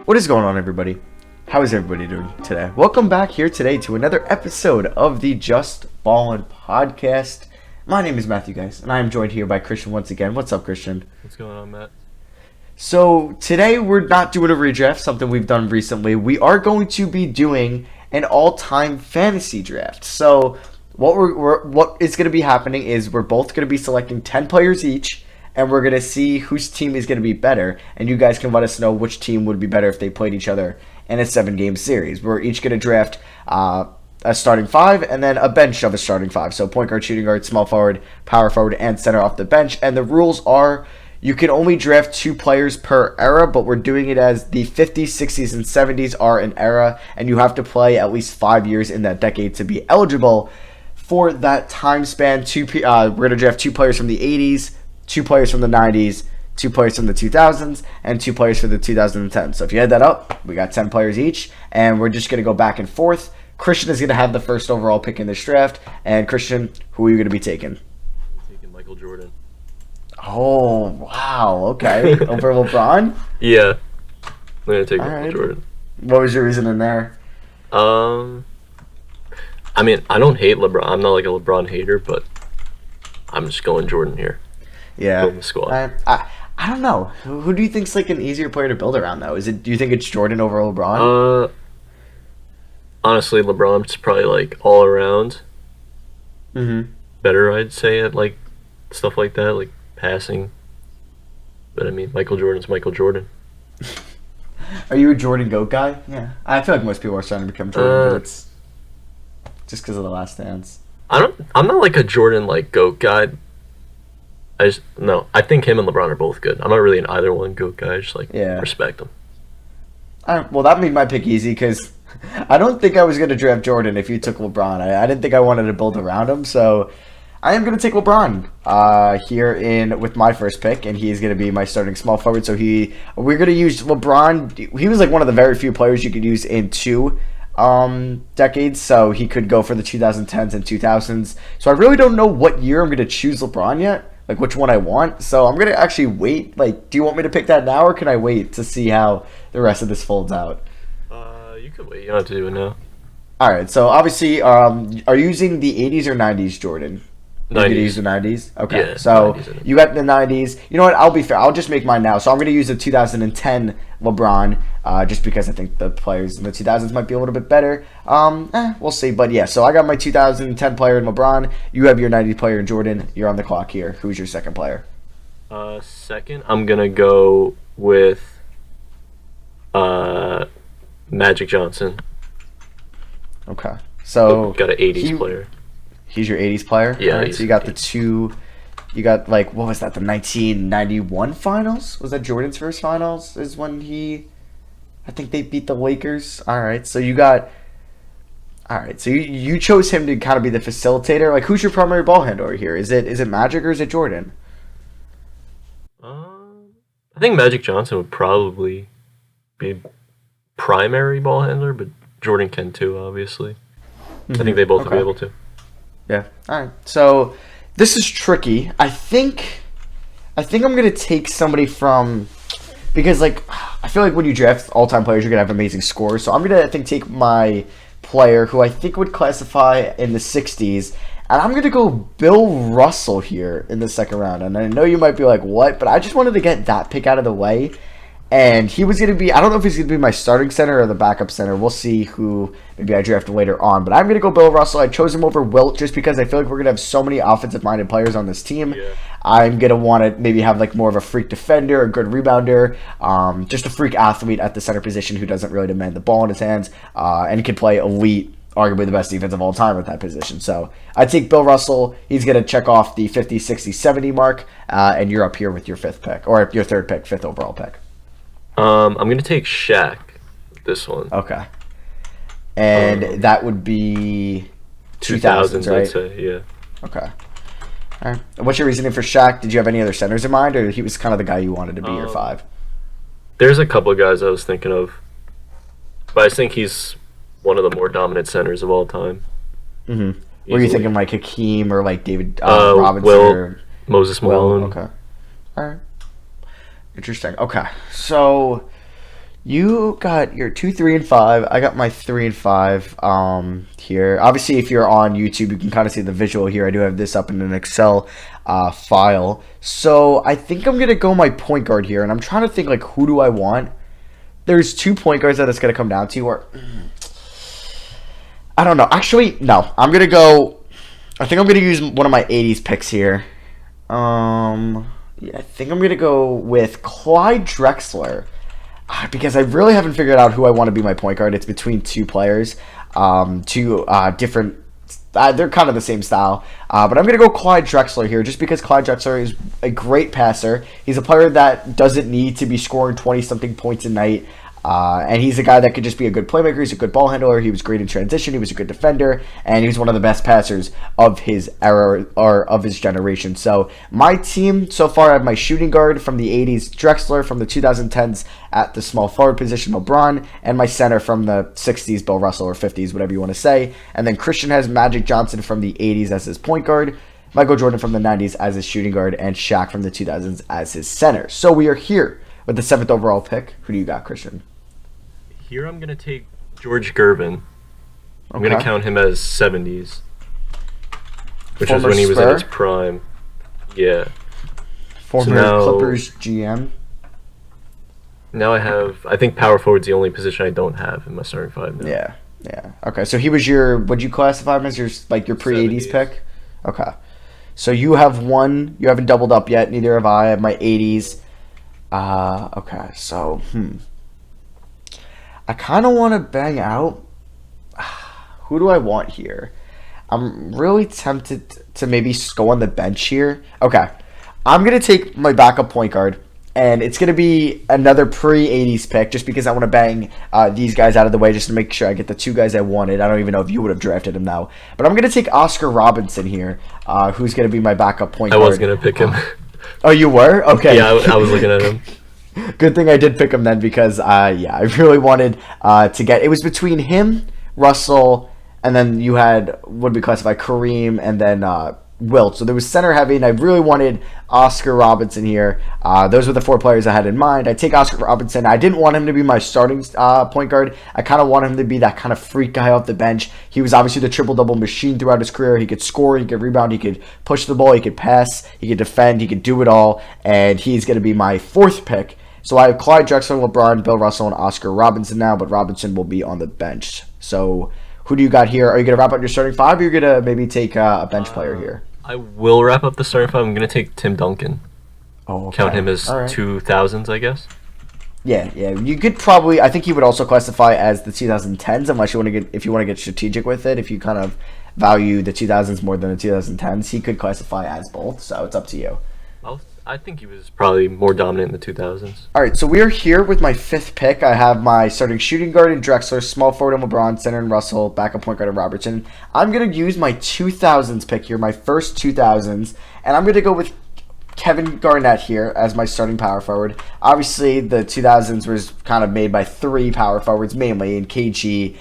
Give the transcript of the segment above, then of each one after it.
What is going on, everybody? How is everybody doing today? Welcome back here today to another episode of the Just Ballin' podcast. My name is Matthew, guys, and I am joined here by Christian once again. What's up, Christian? What's going on, Matt? So today we're not doing a redraft, something we've done recently. We are going to be doing an all-time fantasy draft. So what is going to be happening is we're both going to be selecting 10 players each, and we're going to see whose team is going to be better. And you guys can let us know which team would be better if they played each other in a 7-game series. We're each going to draft a starting 5 and then a bench of a starting 5. So point guard, shooting guard, small forward, power forward, and center off the bench. And the rules are you can only draft 2 players per era, but we're doing it as the 50s, 60s, and 70s are an era, and you have to play at least 5 years in that decade to be eligible for that time span. We're going to draft 2 players from the 80s, 2 players from the 90s, 2 players from the 2000s, and 2 players for the 2010s. So if you add that up, we got 10 players each, and we're just going to go back and forth. Christian is going to have the first overall pick in this draft. And Christian, who are you going to be taking? I'm taking Michael Jordan. Oh, wow. Okay. Over LeBron? Yeah. I'm going to take All Michael right. Jordan. What was your reasoning there? I mean, I don't hate LeBron. I'm not like a LeBron hater, but I'm just going Jordan here. Yeah. Building the squad. I don't know. Who do you think's like an easier player to build around, though? Do you think it's Jordan over LeBron? Honestly, LeBron's probably like all around better, I'd say, at like stuff like that, like passing. But I mean, Michael Jordan's Michael Jordan. Are you a Jordan GOAT guy? Yeah. I feel like most people are starting to become Jordan GOATs just because of the Last Dance. I'm not like a Jordan like GOAT guy. I think him and LeBron are both good. I'm not really an either one GOAT guy. I just respect them. Well, that made my pick easy because I don't think I was going to draft Jordan if you took LeBron. I didn't think I wanted to build around him, so I am going to take LeBron here with my first pick, and he's going to be my starting small forward. So we're going to use LeBron. He was like one of the very few players you could use in 2 decades, so he could go for the 2010s and 2000s. So I really don't know what year I'm going to choose LeBron yet, like which one I want. So I'm going to actually wait. Like, do you want me to pick that now, or can I wait to see how the rest of this folds out? You could wait. You don't have to do it now. All right. So obviously, are you using the 80s or 90s, Jordan? 90s. You're gonna use the 90s? Okay. Yeah, so 90s. you got the 90s. You know what? I'll be fair. I'll just make mine now. So I'm going to use the 2010 LeBron just because I think the players in the 2000s might be a little bit better. We'll see. But yeah, so I got my 2010 player in LeBron. You have your 90s player in Jordan. You're on the clock here. Who's your second player? Second, I'm going to go with Magic Johnson. Okay. So got an 80s player. He's your 80s player? Yeah. All right, so you got the 2... You got, like, what was that, the 1991 finals? Was that Jordan's first finals? Is when I think they beat the Lakers. All right, so you got... All right, so you chose him to kind of be the facilitator. Like, who's your primary ball handler here? Is it Magic or is it Jordan? I think Magic Johnson would probably be primary ball handler, but Jordan can too, obviously. I think they both would be able to. Yeah. All right. So this is tricky. I think I'm gonna take somebody from because like I feel like when you draft all-time players, you're gonna have amazing scores. So I'm gonna take my player who I think would classify in the 60s, and I'm gonna go Bill Russell here in the second round. And I know you might be like, what? But I just wanted to get that pick out of the way. And he was going to be, I don't know if he's going to be my starting center or the backup center. We'll see who maybe I draft later on. But I'm going to go Bill Russell. I chose him over Wilt just because I feel like we're going to have so many offensive-minded players on this team. Yeah. I'm going to want to maybe have like more of a freak defender, a good rebounder, just a freak athlete at the center position who doesn't really demand the ball in his hands and can play elite, arguably the best defense of all time at that position. So I take Bill Russell. He's going to check off the 50, 60, 70 mark. And you're up here with your 5th pick, or your 3rd pick, 5th overall pick. I'm going to take Shaq, this one. Okay. And that would be 2000s, right? I'd say, yeah. Okay. All right. And what's your reasoning for Shaq? Did you have any other centers in mind, or he was kind of the guy you wanted to be your 5? There's a couple of guys I was thinking of, but I think he's one of the more dominant centers of all time. Mm-hmm. Were you thinking like Hakeem or like David Robinson? Or Moses Malone. Okay. All right. Interesting. Okay. So You got your 2, 3, and 5. I got my 3 and 5 here. Obviously, if you're on YouTube, you can kind of see the visual here. I do have this up in an Excel file. So I think I'm gonna go my point guard here, and I'm trying to think like who do I want. There's 2 point guards that it's gonna come down to, or I don't know. Actually, no. I'm gonna go. I think I'm gonna use one of my '80s picks here. Yeah, I think I'm gonna go with Clyde Drexler. Because I really haven't figured out who I want to be my point guard. It's between 2 players, two different. They're kind of the same style, but I'm going to go Clyde Drexler here, just because Clyde Drexler is a great passer. He's a player that doesn't need to be scoring 20-something points a night. And he's a guy that could just be a good playmaker. He's a good ball handler. He was great in transition. He was a good defender, and he was one of the best passers of his era or of his generation. So my team so far, I have my shooting guard from the '80s, Drexler, from the 2010s at the small forward position, LeBron, and my center from the '60s, Bill Russell, or '50s, whatever you want to say. And then Christian has Magic Johnson from the '80s as his point guard, Michael Jordan from the '90s as his shooting guard, and Shaq from the 2000s as his center. So we are here with the 7th overall pick. Who do you got, Christian? Here I'm going to take George Gervin. I'm going to count him as 70s, which was when he was in his prime. Yeah. Former Clippers GM. Now I think power forward's the only position I don't have in my starting 5 now. Yeah. Okay, so he was would you classify him as your pre-80s pick? Okay. So you have one, you haven't doubled up yet, neither have I. I have my 80s. Okay, so, I kind of want to bang out. Who do I want here? I'm really tempted to maybe go on the bench here. Okay. I'm going to take my backup point guard, and it's going to be another pre-80s pick just because I want to bang these guys out of the way just to make sure I get the 2 guys I wanted. I don't even know if you would have drafted him now. But I'm going to take Oscar Robinson here, who's going to be my backup point guard. I was going to pick him. Oh, you were? Okay. Yeah, I was looking at him. Good thing I did pick him then because, I really wanted to get... It was between him, Russell, and then you had, what do we classify, Kareem, and then Wilt. So there was center heavy, and I really wanted Oscar Robinson here. Those were the 4 players I had in mind. I take Oscar Robinson. I didn't want him to be my starting point guard. I kind of wanted him to be that kind of freak guy off the bench. He was obviously the triple-double machine throughout his career. He could score, he could rebound, he could push the ball, he could pass, he could defend, he could do it all, and he's going to be my 4th pick. So I have Clyde Drexler, LeBron, Bill Russell, and Oscar Robinson now, but Robinson will be on the bench. So who do you got here? Are you going to wrap up your starting 5, or are you going to maybe take a bench player here? I will wrap up the starting 5. I'm going to take Tim Duncan. Oh, okay. Count him as 2000s, I guess. Yeah. You could probably... I think he would also classify as the 2010s, unless you want to if you want to get strategic with it. If you kind of value the 2000s more than the 2010s, he could classify as both, so it's up to you. I think he was probably more dominant in the 2000s. All right, so we're here with my 5th pick. I have my starting shooting guard in Drexler, small forward in LeBron, center in Russell, backup point guard in Robertson. I'm going to use my 2000s pick here, my first 2000s, and I'm going to go with Kevin Garnett here as my starting power forward. Obviously, the 2000s was kind of made by 3 power forwards, mainly in KG,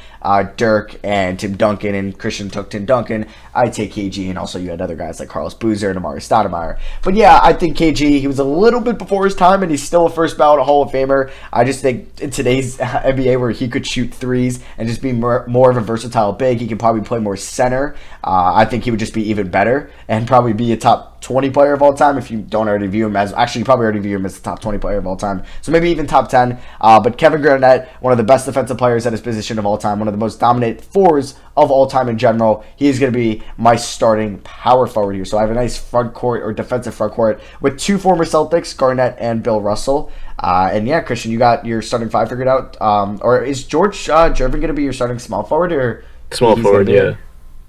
Dirk, and Tim Duncan, and Christian took Tim Duncan. I take KG, and also you had other guys like Carlos Boozer and Amari Stoudemire. But yeah, I think KG, he was a little bit before his time, and he's still a first ballot Hall of Famer. I just think in today's NBA where he could shoot threes and just be more of a versatile big, he could probably play more center. I think he would just be even better and probably be a top 20 player of all time if you don't already view him as... Actually, you probably already view him as the top 20 player of all time. So maybe even top 10. But Kevin Garnett, one of the best defensive players at his position of all time, one of the most dominant 4s of all time in general. He's going to be my starting power forward here. So I have a nice front court or defensive front court with 2 former Celtics, Garnett and Bill Russell. And yeah, Christian, you got your starting 5 figured out. Or is George Gervin going to be your starting small forward? Or small forward, yeah.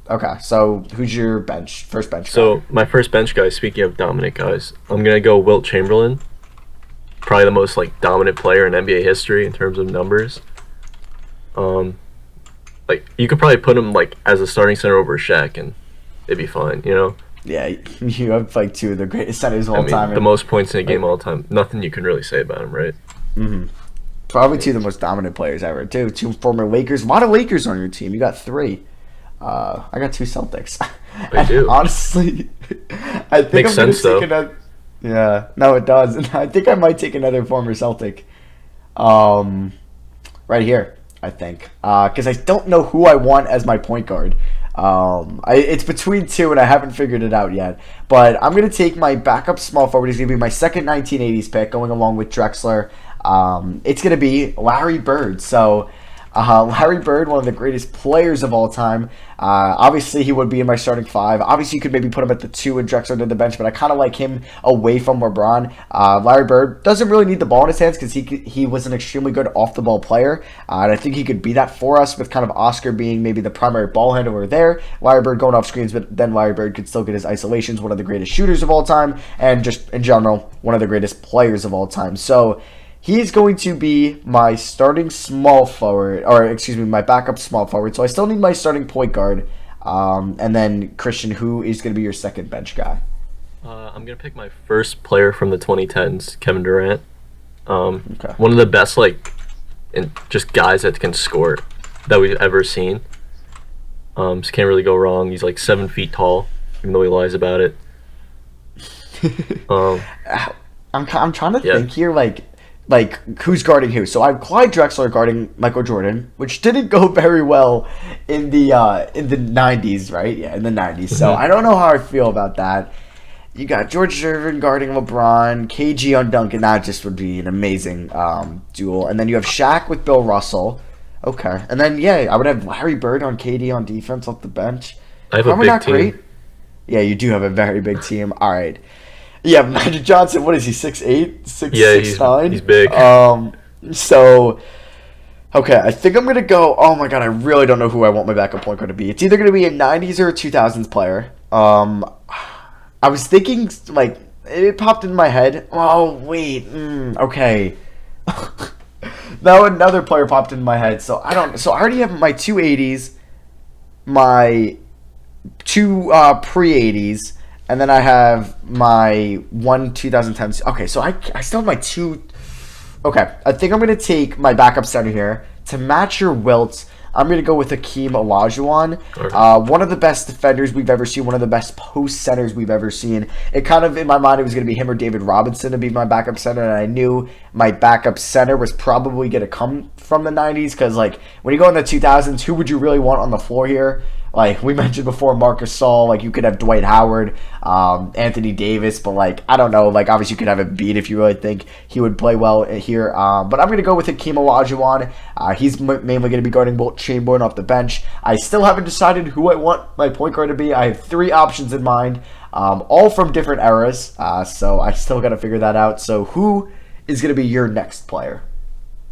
Okay, so who's your first bench guy? So my first bench guy, speaking of dominant guys, I'm going to go Wilt Chamberlain. Probably the most dominant player in NBA history in terms of numbers. You could probably put him as a starting center over Shaq, and it'd be fine, you know? Yeah, you have 2 of the greatest centers of all time. The most points in a game all time. Nothing you can really say about him, right? Mm-hmm. Probably 2 of the most dominant players ever, too. 2 former Lakers. A lot of Lakers on your team. You got 3. I got 2 Celtics. I do. Honestly, I think Makes I'm going sense, to take another... Yeah, no, it does. And I think I might take another former Celtic. right here, I think, because I don't know who I want as my point guard. It's between two, and I haven't figured it out yet. But I'm gonna take my backup small forward. He's gonna be my second 1980s pick, going along with Drexler. It's gonna be Larry Bird. So. Larry Bird, one of the greatest players of all time. Obviously, he would be in my starting five. Obviously, you could maybe put him at the two and Drexler to the bench, but I kind of like him away from LeBron. Larry Bird doesn't really need the ball in his hands because he was an extremely good off-the-ball player, and I think he could be that for us with kind of Oscar being maybe the primary ball handler there. Larry Bird going off screens, but then Larry Bird could still get his isolations, one of the greatest shooters of all time, and just in general, one of the greatest players of all time. So, he's going to be my starting small forward, or excuse me, my backup small forward. So I still need my starting point guard. And then, Christian, who is going to be your second bench guy? I'm going to pick my first player from the 2010s, Kevin Durant. Okay. One of the best, and just guys that can score that we've ever seen. Just can't really go wrong. He's 7 feet tall, even though he lies about it. I'm trying to think here, who's guarding who. So I have Clyde Drexler guarding Michael Jordan, which didn't go very well in the 90s, right? Yeah, in the 90s. So I don't know how I feel about that. You got George Gervin guarding LeBron, KG on Duncan. That just would be an amazing duel. And then you have Shaq with Bill Russell. Okay. And then, I would have Larry Bird on KD on defense off the bench. I have a big team. Great. Yeah, you do have a very big team. All right. Yeah, Magic Johnson, what is he, 6'8"? 6'9"? He's big. So, okay, I think I'm going to go, oh my god, I really don't know who I want my backup point guard to be. It's either going to be a 90s or a 2000s player. I was thinking, it popped in my head. Oh, wait, okay. Now another player popped in my head, so I already have my two 80s, my two pre-80s, and then I have my one 2010s. Okay, so I still have my two. Okay, I think I'm going to take my backup center here. To match your Wilt, I'm going to go with Hakeem Olajuwon. Okay. One of the best defenders we've ever seen. One of the best post centers we've ever seen. It kind of, in my mind, it was going to be him or David Robinson to be my backup center. And I knew my backup center was probably going to come from the 90s. Because, when you go in the 2000s, who would you really want on the floor here? We mentioned before, Marcus Gasol, you could have Dwight Howard, Anthony Davis, but, I don't know, obviously you could have Embiid if you really think he would play well here. But I'm going to go with Hakeem Olajuwon. He's mainly going to be guarding Wilt Chamberlain off the bench. I still haven't decided who I want my point guard to be. I have 3 options in mind, all from different eras, so I still got to figure that out. So who is going to be your next player?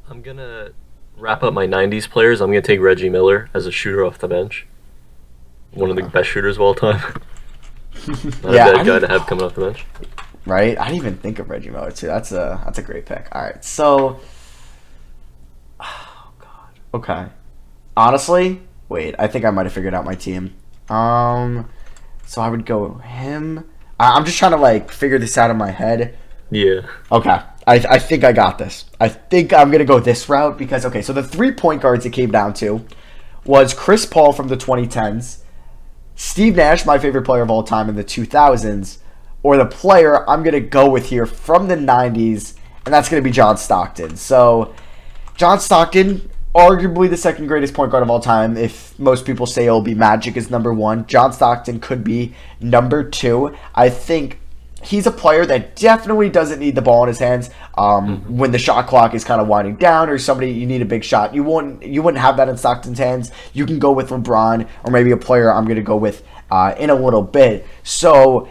I'm going to wrap up my 90s players. I'm going to take Reggie Miller as a shooter off the bench. One of the best shooters of all time. Not a bad guy to have coming off the bench. Right? I didn't even think of Reggie Miller, too. That's a great pick. All right, so... Oh, God. Okay. Honestly, wait, I think I might have figured out my team. So I would go him. I'm just trying to, figure this out in my head. Yeah. Okay. I think I got this. I think I'm going to go this route because, okay, so the 3 point guards it came down to was Chris Paul from the 2010s, Steve Nash, my favorite player of all time in the 2000s, or the player I'm going to go with here from the 90s, and that's going to be John Stockton. So, John Stockton, arguably the second greatest point guard of all time. If most people say it'll be Magic as number 1, John Stockton could be number 2. I think he's a player that definitely doesn't need the ball in his hands when the shot clock is kind of winding down, or you need a big shot. You wouldn't have that in Stockton's hands. You can go with LeBron or maybe a player I'm going to go with in a little bit. So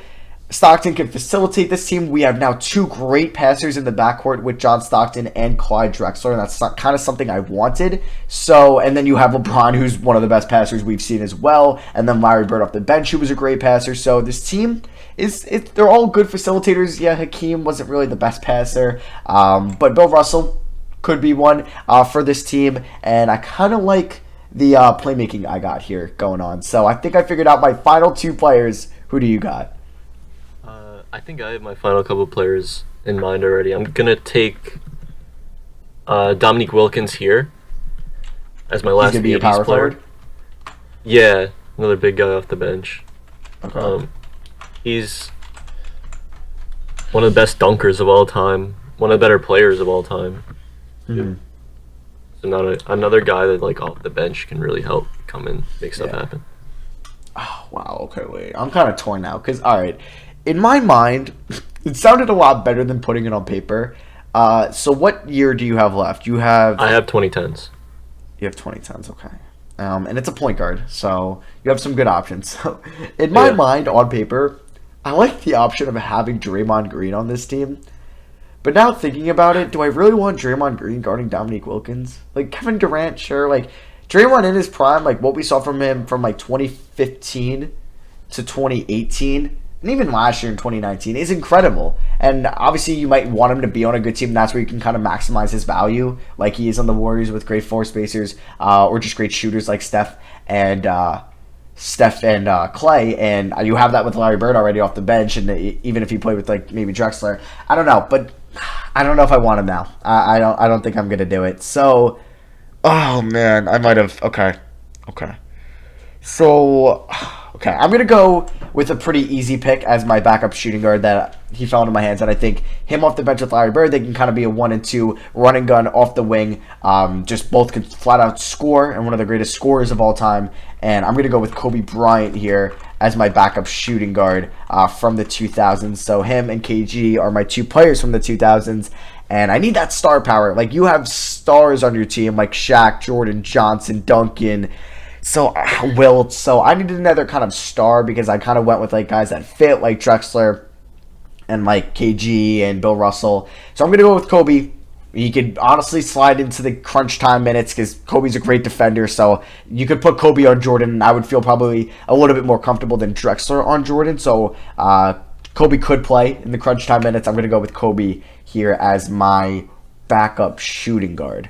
Stockton can facilitate this team. We have now 2 great passers in the backcourt with John Stockton and Clyde Drexler, and that's kind of something I wanted. So, and then you have LeBron, who's one of the best passers we've seen as well, and then Larry Bird off the bench, who was a great passer. So this team they're all good facilitators. Yeah, Hakeem wasn't really the best passer, but Bill Russell could be one for this team, and I kind of like the playmaking I got here going on. So I think I figured out my final 2 players. Who do you got? I think I have my final couple players in mind already. I'm going to take Dominique Wilkins here as my last 80s power player. Forward? Yeah, another big guy off the bench. Okay. He's one of the best dunkers of all time, one of the better players of all time. Mm-hmm. Another guy that like off the bench can really help come in make stuff Yeah. happen. Oh, wow. Okay, wait. I'm kind of torn now because, all right, in my mind, it sounded a lot better than putting it on paper. So what year do you have left? I have 2010s. You have 2010s, okay. And it's a point guard, so you have some good options. So, in my Yeah. mind, on paper, I like the option of having Draymond Green on this team. But now thinking about it, do I really want Draymond Green guarding Dominique Wilkins? Like Kevin Durant, sure. Like Draymond in his prime, like what we saw from him from like 2015 to 2018, and even last year in 2019 is incredible. And obviously, you might want him to be on a good team. That's where you can kind of maximize his value, like he is on the Warriors with great floor spacers, or just great shooters like Steph and Clay, and you have that with Larry Bird already off the bench, and even if you play with like maybe Drexler, I don't know, but I don't know if I want him now. I don't think I'm gonna do it. So, oh man, I might have. Okay. So, okay, I'm gonna go with a pretty easy pick as my backup shooting guard that he fell into my hands, and I think him off the bench with Larry Bird, they can kind of be a 1 and 2 run and gun off the wing. Just both could flat out score, and one of the greatest scorers of all time. And I'm gonna go with Kobe Bryant here as my backup shooting guard from the 2000s. So him and KG are my two players from the 2000s. And I need that star power. Like, you have stars on your team like Shaq, Jordan, Johnson, Duncan. So, Wilt. So, I needed another kind of star because I kind of went with like guys that fit, like Drexler and like KG and Bill Russell. So, I'm going to go with Kobe. He could honestly slide into the crunch time minutes because Kobe's a great defender. So, you could put Kobe on Jordan, and I would feel probably a little bit more comfortable than Drexler on Jordan. So, Kobe could play in the crunch time minutes. I'm going to go with Kobe here as my backup shooting guard.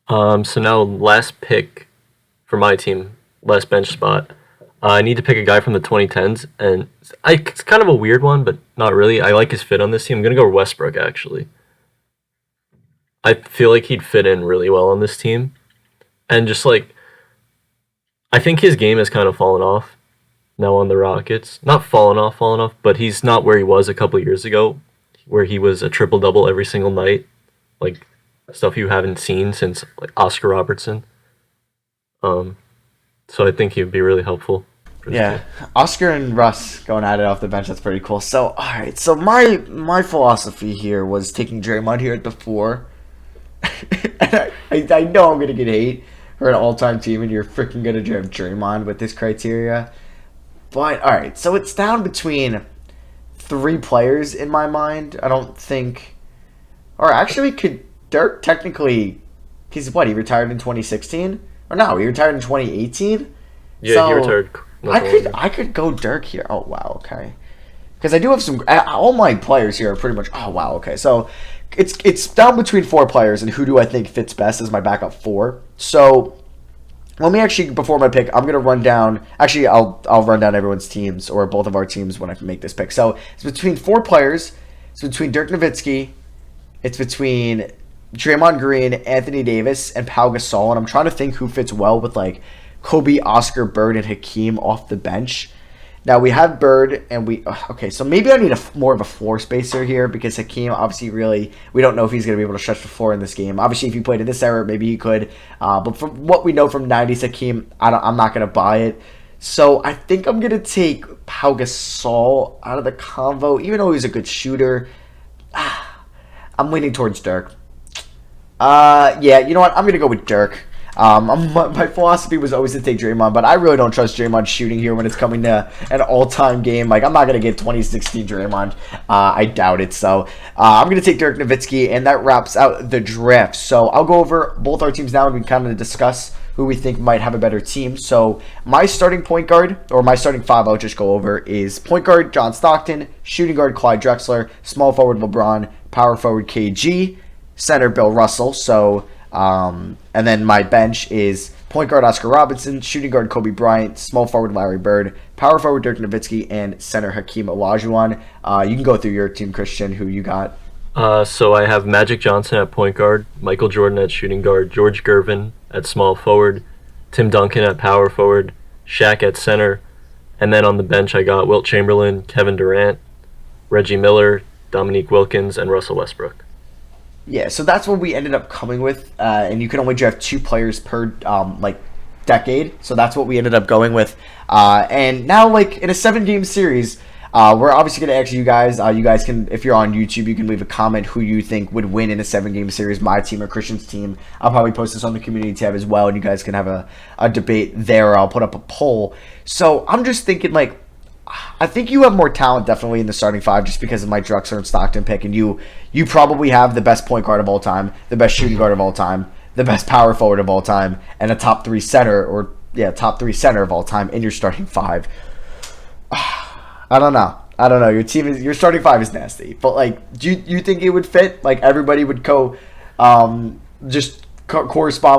So now last pick for my team, last bench spot. I need to pick a guy from the 2010s, and it's kind of a weird one, but not really. I like his fit on this team. I'm gonna go Westbrook actually. I feel like he'd fit in really well on this team, and just like I think his game has kind of fallen off now on the Rockets. Not fallen off, but he's not where he was a couple years ago, where he was a triple double every single night, like stuff you haven't seen since like Oscar Robertson. So I think he'd be really helpful for this Yeah, team. Oscar and Russ going at it off the bench. That's pretty cool. So, all right. So my philosophy here was taking Draymond here at the 4. And I know I'm gonna get hate for an all-time team, and you're freaking gonna draft Draymond with this criteria. But all right, so it's down between 3 players in my mind. I don't think, or actually, could Dirk technically? He's what? He retired in 2016, or no? He retired in 2018. Yeah, So he retired. I Not so long could ago. I could go Dirk here. Oh wow, okay. Because I do have some. All my players here are pretty much. Oh wow, okay. So it's down between 4 players, and who do I think fits best as my backup 4? So let me actually, before my pick, I'm gonna run down. Actually, I'll run down everyone's teams or both of our teams when I make this pick. So it's between 4 players. It's between Dirk Nowitzki. It's between Draymond Green, Anthony Davis, and Pau Gasol. And I'm trying to think who fits well with like Kobe, Oscar, Bird, and Hakeem off the bench. Now we have Bird, and okay. So maybe I need more of a floor spacer here because Hakeem obviously really we don't know if he's going to be able to stretch the floor in this game. Obviously, if he played in this era, maybe he could. But from what we know from '90s Hakeem, I'm not going to buy it. So I think I'm going to take Pau Gasol out of the convo, even though he's a good shooter. I'm leaning towards Dirk. Yeah, you know what? I'm gonna go with Dirk. My philosophy was always to take Draymond, but I really don't trust Draymond shooting here when it's coming to an all-time game. Like, I'm not gonna get 2016 Draymond. I doubt it. So I'm gonna take Dirk Nowitzki, and that wraps out the draft. So I'll go over both our teams now, and we kind of discuss who we think might have a better team. So my starting point guard, or my starting 5, I'll just go over, is point guard John Stockton, shooting guard Clyde Drexler, small forward LeBron, power forward KG, center Bill Russell. So, and then my bench is point guard Oscar Robertson, shooting guard Kobe Bryant, small forward Larry Bird, power forward Dirk Nowitzki, and center Hakeem Olajuwon. You can go through your team, Christian, who you got. So I have Magic Johnson at point guard, Michael Jordan at shooting guard, George Gervin at small forward, Tim Duncan at power forward, Shaq at center, and then on the bench I got Wilt Chamberlain, Kevin Durant, Reggie Miller, Dominique Wilkins, and Russell Westbrook. Yeah, so that's what we ended up coming with, and you can only draft 2 players per like decade. So that's what we ended up going with, and now like in a 7 game series, we're obviously going to ask you guys. You guys can, if you're on YouTube, you can leave a comment who you think would win in a 7 game series, my team or Christian's team. I'll probably post this on the community tab as well, and you guys can have a debate there. Or I'll put up a poll. So I'm just thinking like, I think you have more talent definitely in the starting 5 just because of my Drexler and Stockton pick, and you probably have the best point guard of all time, the best shooting guard of all time, the best power forward of all time, and a top 3 center, or top 3 center of all time in your starting 5. I don't know. Your starting 5 is nasty, but like, do you think it would fit? Like everybody would correspond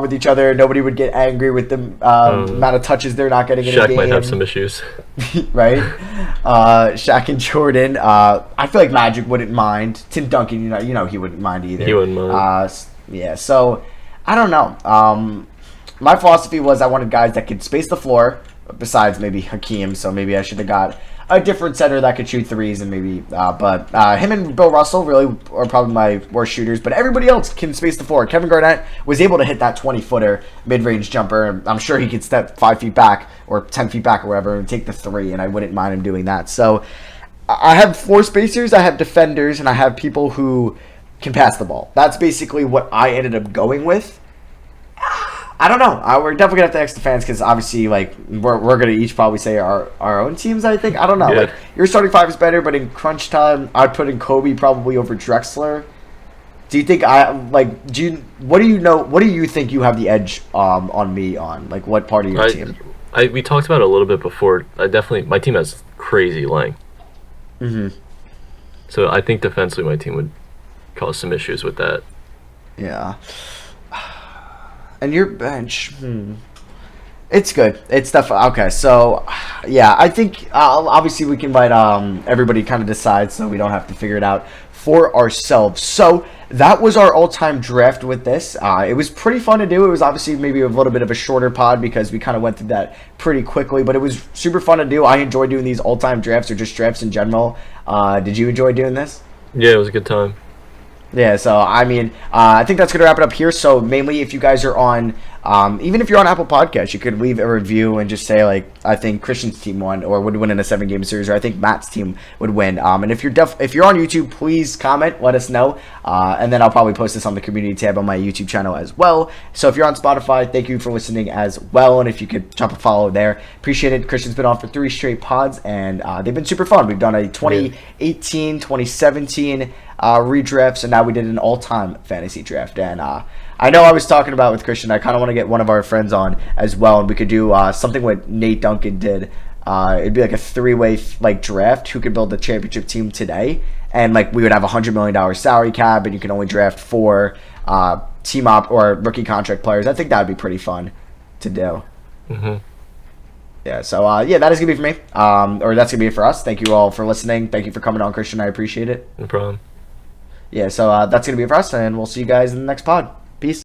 with each other. Nobody would get angry with the amount of touches they're not getting in a Shaq game. might have some issues. Right? Shaq and Jordan. I feel like Magic wouldn't mind. Tim Duncan, you know he wouldn't mind either. He wouldn't mind. Yeah, so I don't know. My philosophy was I wanted guys that could space the floor, besides maybe Hakeem, so maybe I should have got a different center that could shoot threes, and maybe but him and Bill Russell really are probably my worst shooters, but everybody else can space the floor. Kevin Garnett was able to hit that 20-footer mid-range jumper, and I'm sure he could step 5 feet back or 10 feet back or whatever and take the 3, and I wouldn't mind him doing that. So I have floor spacers, I have defenders, and I have people who can pass the ball. That's basically what I ended up going with. I don't know. We're definitely gonna have to ask the fans, because obviously, like, we're gonna each probably say our own teams. I think. I don't know. Yeah. Like, your starting 5 is better, but in crunch time, I'd put in Kobe probably over Drexler. Do you think what do you know? What do you think you have the edge on me on? Like, what part of your team? We talked about it a little bit before. My team has crazy length. Mm-hmm. So I think defensively, my team would cause some issues with that. Yeah. And your bench, it's good. It's definitely okay. So, yeah, I think obviously we can let everybody kind of decide, so we don't have to figure it out for ourselves. So that was our all-time draft with this. It was pretty fun to do. It was obviously maybe a little bit of a shorter pod because we kind of went through that pretty quickly, but it was super fun to do. I enjoy doing these all-time drafts or just drafts in general. Did you enjoy doing this? Yeah, it was a good time. Yeah, so I mean, I think that's going to wrap it up here. So mainly, if you guys are on, even if you're on Apple Podcasts, you could leave a review and just say, like, I think Christian's team won or would win in a 7-game series, or I think Matt's team would win. And if you're on YouTube, please comment, let us know, and then I'll probably post this on the community tab on my YouTube channel as well. So if you're on Spotify, thank you for listening as well, and if you could drop a follow there, appreciate it. Christian's been on for 3 straight pods, and they've been super fun. We've done a 2018, 2017 redraft, so now we did an all-time fantasy draft, and I know I was talking about with Christian, I kind of want to get one of our friends on as well, and we could do something what Nate Duncan did. It'd be like a 3-way like draft, who could build the championship team today, and like we would have $100 million salary cap, and you can only draft 4 team op or rookie contract players. I think that would be pretty fun to do. Mm-hmm. Yeah, so that is gonna be for me, or that's gonna be it for us. Thank you all for listening. Thank you for coming on, Christian. I appreciate it. No problem. Yeah, so that's going to be it for us, and we'll see you guys in the next pod.